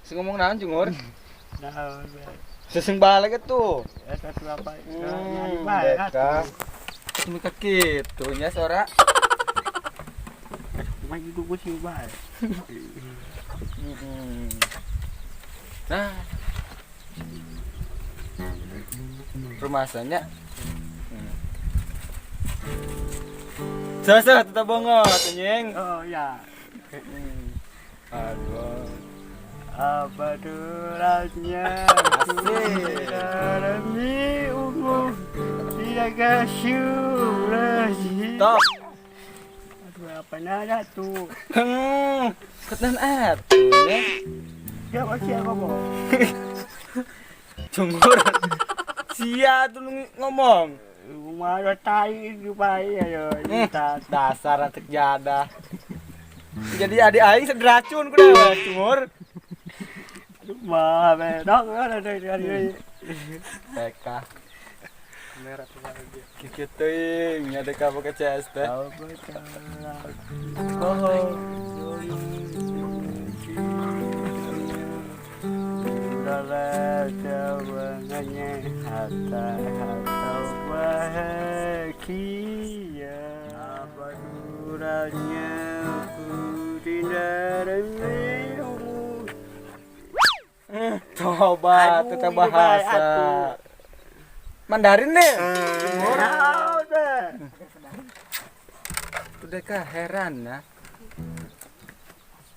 Sing ngomong naon Jungur? Naon. Seseng balik itu. Eta apa? Deka. Cuma kitu nya sora. Maju dulu sih bae. Nah. Rumasanya. Sasa tetap bongot anjing. Oh ya. Aduh. Apa duranya Darami ungu Tidak syurasi Stop. Aduh apa nada tuh Ketan atuh ya. Siapa siapa kok Jungur. Sia tuh ngomong. Marah tai dipai ayo Dasar atik jadah. Jadi adik aing sedracun ku dewe Jungur. Mah bedok ada dari Deka. Kamera tuh lagi. Kiki teuing nya deka pakai CS teh. Jawabannya harta bahagia apa duranya ku tidak remehmu Coba kita bahasa Mandarin deh. Udah kah heran ya.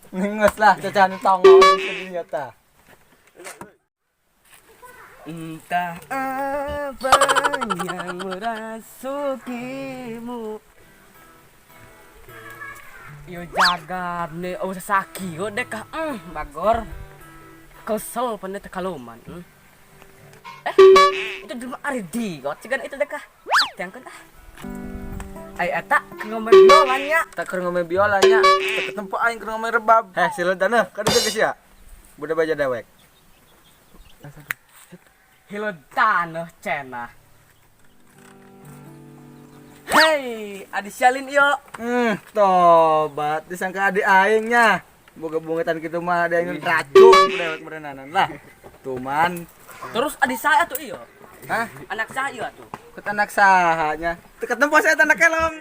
Nges lah cacan tongol ternyata. Entah apa yang merasukimu. Yo jagat nih, saki yo deka, bagor. Kesel pandai tekaluman. Itu cuma aridi, kau cigan itu deka. Yang kan Ay eta ngomong biolanya. Tak keur ngomong biolanya, tak ketemu aing keur ngomong rebab. Sileutana, ka dieu geus ya. Budak baja dewek. Hiledan cenah. Hei, adi sialin yo. Tobat disangka adik aingnya. Boga bungetan kitu mah ada yang racun dewek merenanan lah. Tuman. Terus adi saya tuh iyo. Hah? Anak saya tuh. Ket anak sahanya. Teu ketemu saya anak kelong.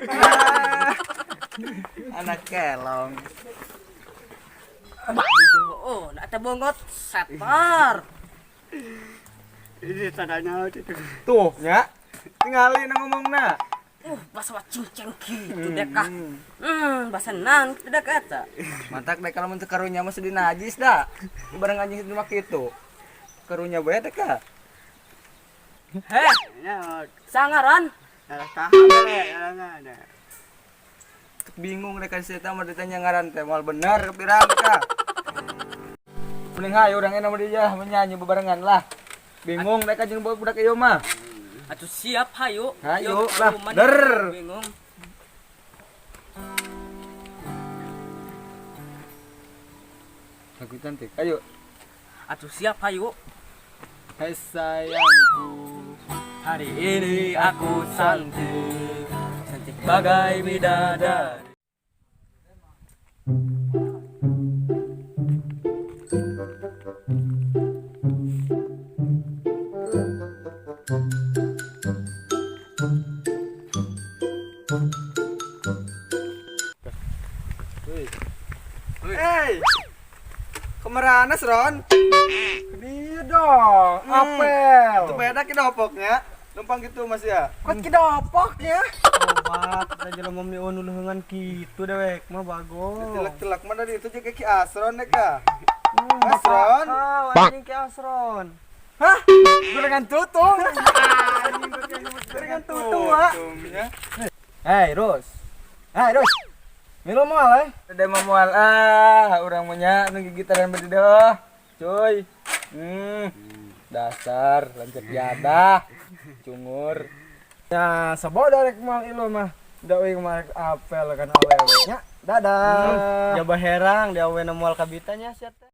Anak kelong. Oh, nak teh bongot setar. Ini tandanya itu. Tuh, nya. Tingali na ngomongna. Bahasa cinceng gitu deh kak. Bahasa nan tidak kata. Mantak deh kalau untuk karunya mah sedih najis dah. Bareng anjing itu mah kitu. Karunya bae deh kak. Heh, sangaran. Ada. Bingung deh kasih eta mah ditanya ngaran teh moal bener kepirang kak. Mending hayu urang enak mah dia menyanyi bebarengan lah. Bingung deh ka jeung budak ieu mah. Atuh siap hayu. Hayu lah. Der. Bingung. Lagu cantik. Ayo. Atuh siap hayu. Hai sayangku. Hari ini aku cantik. Cantik bagai bidadari. Hey. Kemaranas Ron? Dia dong, apel. Itu beda ke dopoknya. Numpang gitu Mas ya. Kok ke dopoknya? Obat, kita jalan memni uluhungan gitu dewek mah bagus. Telak-telak mana dari itu juga ki Asron deh kak. Asron? Anjing ke Asron. Hah? Gorengan tutung. Gorengan tutung, Wak. Hei, Rus. Milo moal Ada memual urang punya nu gigitaran bade cuy. Dasar lanjut jadah. Cungur. Ya, saboda rek moal ilo mah. Da euy mah apel kan awewe nya. Dadah. Jaba herang di awewe moal kabitanya sia teh.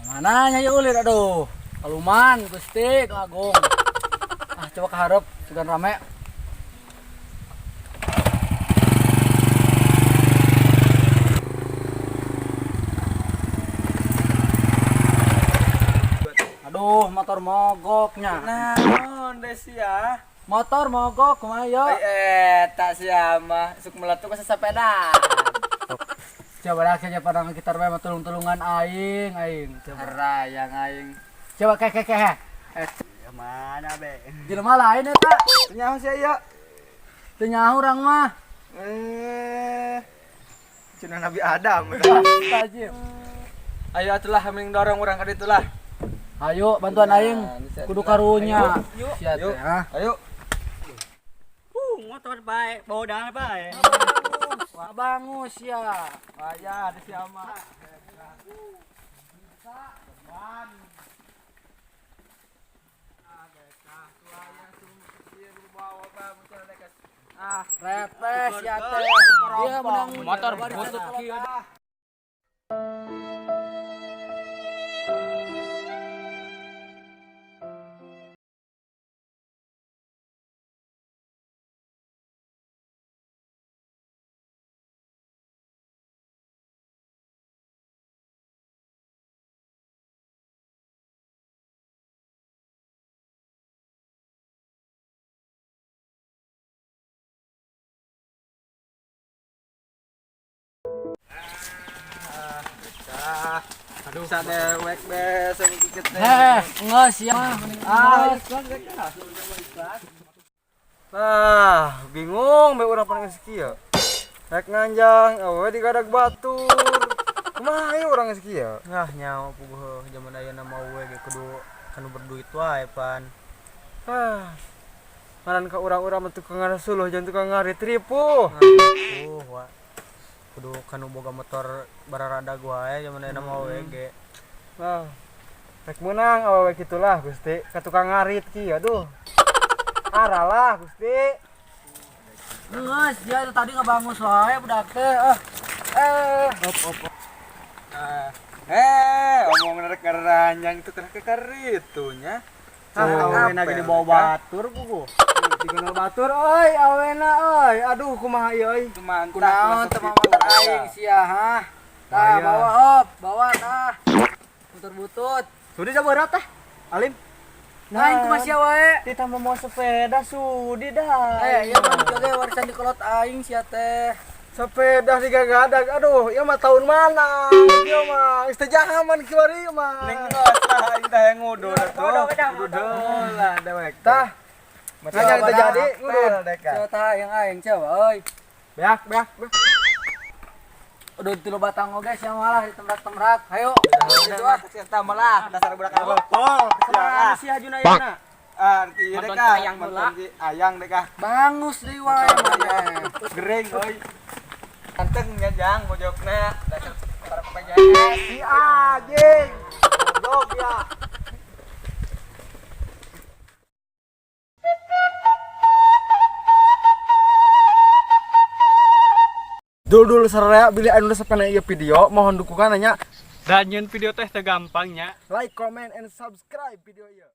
Mana nya ulir aduh. Kaluman Gusti Agung. Coba kaharep sugan rame. Atuh motor mogoknya. Naon deh sia. Motor mogok kumaha yo? Tak sia mah suk meletuk ke sepeda. Coba dah saja padang kita bae mah tulung-tulungan aing. Coba. Rayang aing. Coba ke. Ya mana be? Jelema lain eta. Nyaho sia ya. Teu nyaho urang mah. Cenah Nabi Adam. Tajim. Ayo atulah mending dorong urang ka ditu lah. Ayo bantuan aing. Kudu karunya. Yuk. Sia teh, ha. Ayo. Motor baik, bawa baik. Wah bangus ya. Aya ada sia mah. Repes ya teh. Dia menang Motor butut butut kieu. Aduh sa dewek be sedikit teh. Ngeus ya. Bingung be urang paling sekieu. Rek nganjang, awe di gadag batur. Kumaha ieu urang sekieu? Ngah nyawa puguh zaman ayeuna mah we ge kudu kanu berduit wae pan. Maran ka urang-urang mah tukang ngasuluh jeung tukang ngarit ripuh. Wah. Kudu kanu boga motor bararadag wae zaman ayeuna mah we ge. Nah. Rek menang awewe kitulah Gusti, ka tukang ngarit kieu aduh. Aralah Gusti. Ngeus dia tadi ngabangus wae budak teh. Omong rek keranjang itu kena kekaritunya. Awena ge dibawa batur puguh. Dikenal batur euy awena euy. Aduh kumaha ieu euy. Mantap. Kunaon teh motor aing sia ha. Tah bawa tah. Motor butut. Sudah saberat tah. Alim. Aing kumaha sia wae. Ditambah mau sepeda sudi dah. Ieu mah juga warisan di kolot aing sia teh. Sepeda digagadag. Aduh, ieu mah tahun mana? Ieu mah istijahaman kieu mah. Ning geus tah aing teh yang ngudul atuh. Ngudul lah dewek. Tah. Makanya kita jadi ngudul. Coba tah yang aing coba euy. Beak. Udah 3 batang oge sia malah ditembrak-tembrak. Hayo. Gitu ah, kita malah dasar budak alkohol. Kumaha si Hajuna ayeuna? Arti ieu deh kah ayang deh kah. Bangus deui wae mah. Gering euy. Anteng nyajang mojokna dasar para pejahat. Si anjing. Goblok ya. Dul sararea bilih anu resepna ieu video mohon dukungan nya. Dan nyeun video teh teu gampangnya. Like, comment and subscribe video ieu.